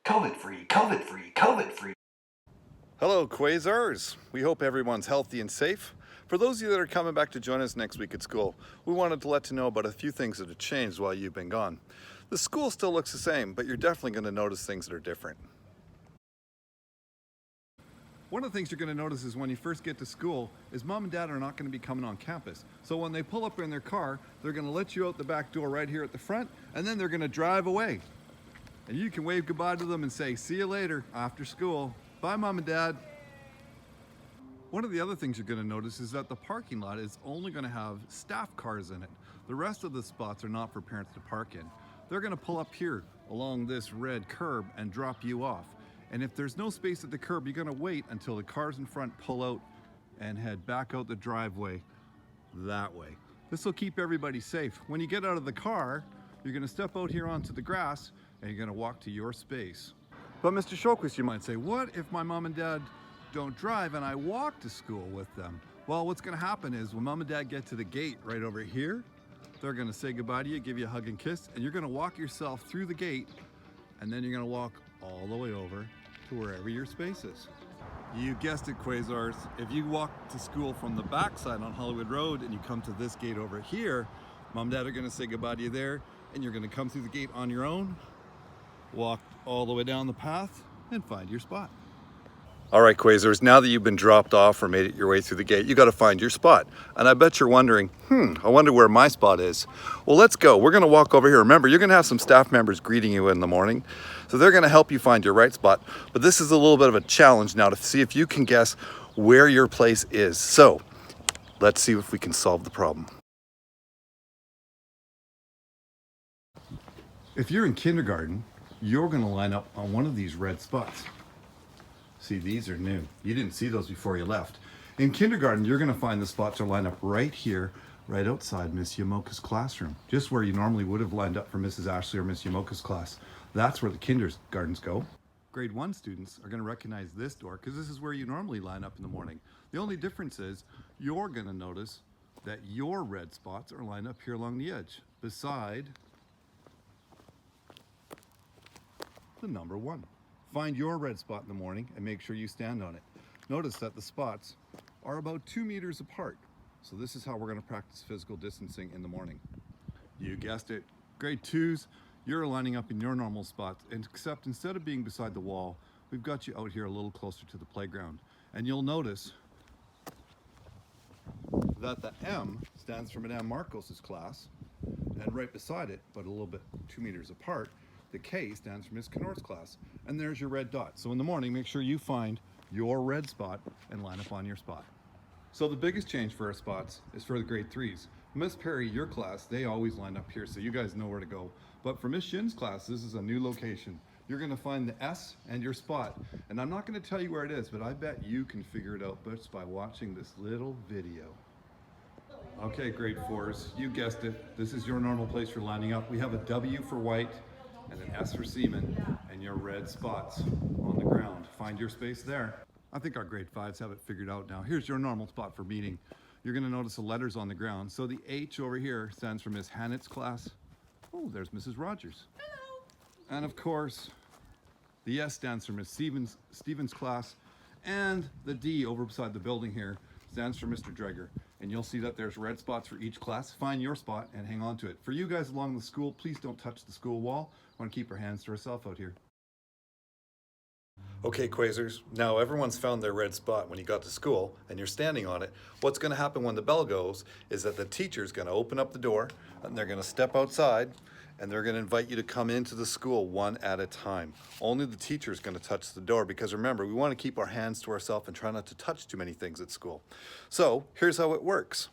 COVID free, COVID free, COVID free. Hello, Quasars. We hope everyone's healthy and safe. For those of you that are coming back to join us next week at school, we wanted to let you know about a few things that have changed while you've been gone. The school still looks the same, but you're definitely going to notice things that are different. One of the things you're going to notice is when you first get to school is mom and dad are not going to be coming on campus. So when they pull up in their car, they're going to let you out the back door right here at the front, and then they're going to drive away. And you can wave goodbye to them and say, see you later after school. Bye, mom and dad. One of the other things you're going to notice is that the parking lot is only going to have staff cars in it. The rest of the spots are not for parents to park in. They're going to pull up here along this red curb and drop you off. And if there's no space at the curb, you're going to wait until the cars in front pull out and head back out the driveway that way. This will keep everybody safe. When you get out of the car, you're going to step out here onto the grass and you're going to walk to your space. But Mr. Shulquist, you might say, what if my mom and dad don't drive and I walk to school with them? Well, what's going to happen is when mom and dad get to the gate right over here, they're going to say goodbye to you, give you a hug and kiss, and you're going to walk yourself through the gate, and then you're going to walk all the way over to wherever your space is. You guessed it, Quasars. If you walk to school from the backside on Hollywood Road and you come to this gate over here, mom and dad are going to say goodbye to you there, and you're going to come through the gate on your own, walk all the way down the path, and find your spot. All right, Quasars, now that you've been dropped off or made it your way through the gate, you got to find your spot. And I bet you're wondering, I wonder where my spot is. Well, let's go. We're going to walk over here. Remember, you're going to have some staff members greeting you in the morning. So they're going to help you find your right spot. But this is a little bit of a challenge now to see if you can guess where your place is. So let's see if we can solve the problem. If you're in kindergarten, you're going to line up on one of these red spots. See, these are new. You didn't see those before you left. In kindergarten, you're going to find the spots are lined up right here, right outside Miss Yamoka's classroom, just where you normally would have lined up for Mrs. Ashley or Miss Yamoka's class. That's where the kindergartens go. Grade 1 students are going to recognize this door because this is where you normally line up in the morning. The only difference is you're going to notice that your red spots are lined up here along the edge, beside the number 1. Find your red spot in the morning and make sure you stand on it. Notice that the spots are about 2 meters apart. So this is how we're going to practice physical distancing in the morning. You guessed it. Grade 2s, you're lining up in your normal spots, except instead of being beside the wall, we've got you out here a little closer to the playground. And you'll notice that the M stands for Madame Marcos's class, and right beside it, but a little bit 2 meters apart, the K stands for Miss Knorr's class, and there's your red dot. So in the morning, make sure you find your red spot and line up on your spot. So the biggest change for our spots is for the grade 3s. Miss Perry, your class, they always line up here, so you guys know where to go. But for Miss Shin's class, this is a new location. You're gonna find the S and your spot. And I'm not gonna tell you where it is, but I bet you can figure it out just by watching this little video. Okay, grade 4s, you guessed it. This is your normal place for lining up. We have a W for white, and an S for semen, and your red spots on the ground. Find your space there. I think our grade 5s have it figured out now. Here's your normal spot for meeting. You're gonna notice the letters on the ground. So the H over here stands for Miss Hannett's class. Oh, there's Mrs. Rogers. Hello. And of course, the S stands for Miss Stevens' class. And the D over beside the building here stands for Mr. Dreger. And you'll see that there's red spots for each class. Find your spot and hang on to it. For you guys along the school, please don't touch the school wall. We want to keep our hands to ourselves out here. Okay, Quasars, now everyone's found their red spot when you got to school and you're standing on it. What's going to happen when the bell goes is that the teacher's going to open up the door and they're going to step outside and they're going to invite you to come into the school one at a time. Only the teacher's going to touch the door because remember, we want to keep our hands to ourselves and try not to touch too many things at school. So here's how it works.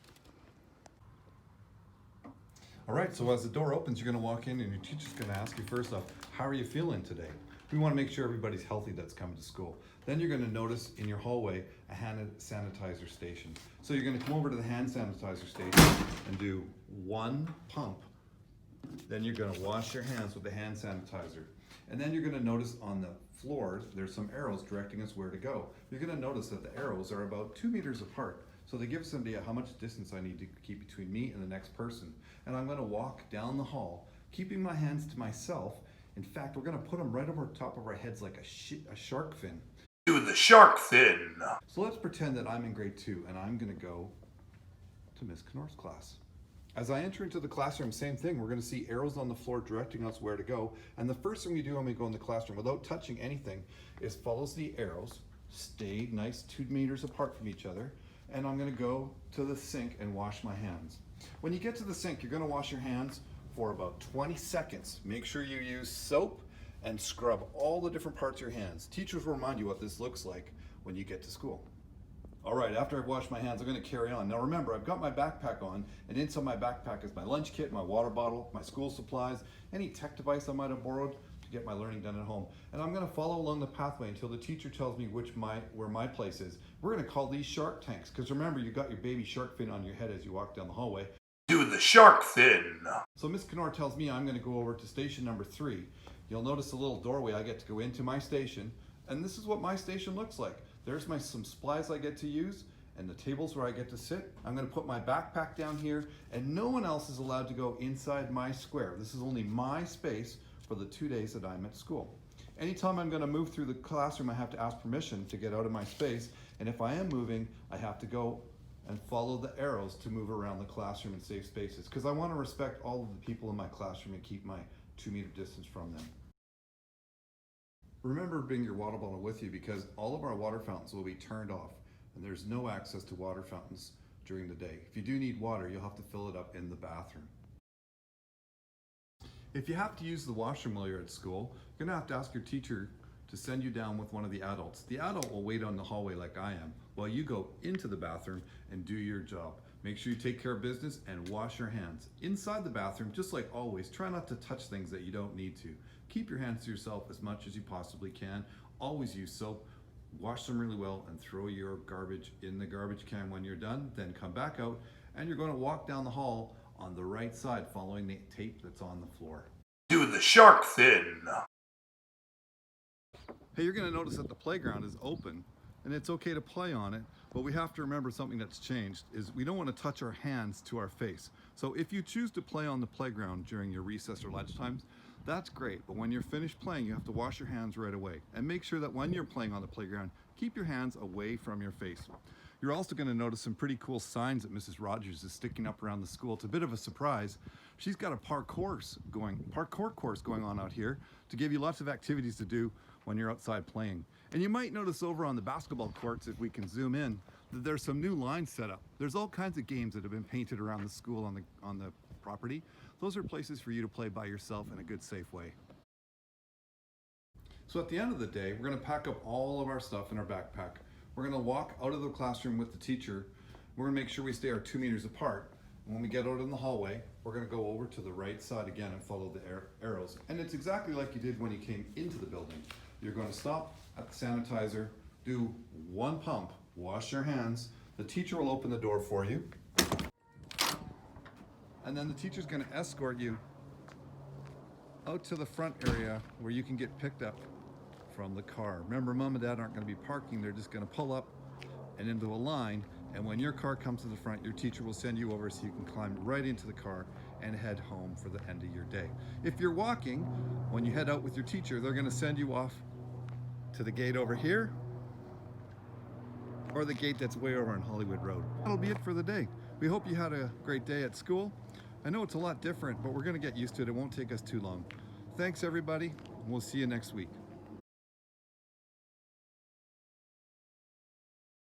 All right, so as the door opens, you're going to walk in and your teacher's going to ask you first off, how are you feeling today? We want to make sure everybody's healthy that's coming to school. Then you're going to notice in your hallway a hand sanitizer station. So you're going to come over to the hand sanitizer station and do 1 pump. Then you're going to wash your hands with the hand sanitizer. And then you're going to notice on the floor, there's some arrows directing us where to go. You're going to notice that the arrows are about 2 meters apart. So they give us an idea how much distance I need to keep between me and the next person. And I'm going to walk down the hall, keeping my hands to myself In fact, we're going to put them right over top of our heads like a shark fin. Do the shark fin. So let's pretend that I'm in grade 2 and I'm going to go to Miss Knorr's class. As I enter into the classroom, same thing. We're going to see arrows on the floor directing us where to go. And the first thing we do when we go in the classroom, without touching anything, is follows the arrows, stay nice 2 meters apart from each other, and I'm going to go to the sink and wash my hands. When you get to the sink, you're going to wash your hands for about 20 seconds. Make sure you use soap and scrub all the different parts of your hands. Teachers will remind you what this looks like when you get to school. All right, after I've washed my hands, I'm going to carry on. Now remember, I've got my backpack on, and inside my backpack is my lunch kit, my water bottle, my school supplies, any tech device I might have borrowed to get my learning done at home. And I'm going to follow along the pathway until the teacher tells me where my place is. We're going to call these shark tanks, because remember, you got your baby shark fin on your head as you walk down the hallway. Do the shark fin. So Miss Knorr tells me I'm going to go over to station number 3. You'll notice a little doorway. I get to go into my station, and this is what my station looks like. There's some supplies I get to use, and the tables where I get to sit. I'm going to put my backpack down here, and no one else is allowed to go inside my square. This is only my space for the 2 days that I'm at school. Anytime I'm going to move through the classroom, I have to ask permission to get out of my space, and if I am moving, I have to go and follow the arrows to move around the classroom in safe spaces, because I want to respect all of the people in my classroom and keep my 2-meter distance from them. Remember to bring your water bottle with you, because all of our water fountains will be turned off and there's no access to water fountains during the day. If you do need water, you'll have to fill it up in the bathroom. If you have to use the washroom while you're at school, you're gonna have to ask your teacher to send you down with one of the adults. The adult will wait on the hallway like I am while you go into the bathroom and do your job. Make sure you take care of business and wash your hands. Inside the bathroom, just like always, try not to touch things that you don't need to. Keep your hands to yourself as much as you possibly can. Always use soap. Wash them really well and throw your garbage in the garbage can when you're done. Then come back out and you're going to walk down the hall on the right side following the tape that's on the floor. Do the shark fin. Hey, you're going to notice that the playground is open and it's okay to play on it, but we have to remember something that's changed is we don't want to touch our hands to our face. So if you choose to play on the playground during your recess or lunch times, that's great, but when you're finished playing, you have to wash your hands right away. And make sure that when you're playing on the playground, keep your hands away from your face. You're also going to notice some pretty cool signs that Mrs. Rogers is sticking up around the school. It's a bit of a surprise. She's got a parkour course going on out here to give you lots of activities to do when you're outside playing. And you might notice over on the basketball courts, if we can zoom in, that there's some new lines set up. There's all kinds of games that have been painted around the school on the property. Those are places for you to play by yourself in a good, safe way. So at the end of the day, we're going to pack up all of our stuff in our backpack. We're going to walk out of the classroom with the teacher. We're going to make sure we stay our 2 meters apart. When we get out in the hallway, we're going to go over to the right side again and follow the arrows. And it's exactly like you did when you came into the building. You're going to stop at the sanitizer, do 1 pump, wash your hands. The teacher will open the door for you. And then the teacher's going to escort you out to the front area where you can get picked up from the car. Remember, Mom and Dad aren't going to be parking. They're just going to pull up and into a line. And when your car comes to the front, your teacher will send you over so you can climb right into the car and head home for the end of your day. If you're walking, when you head out with your teacher, they're going to send you off to the gate over here or the gate that's way over on Hollywood Road. That'll be it for the day. We hope you had a great day at school. I know it's a lot different, but we're going to get used to it. It won't take us too long. Thanks, everybody. We'll see you next week.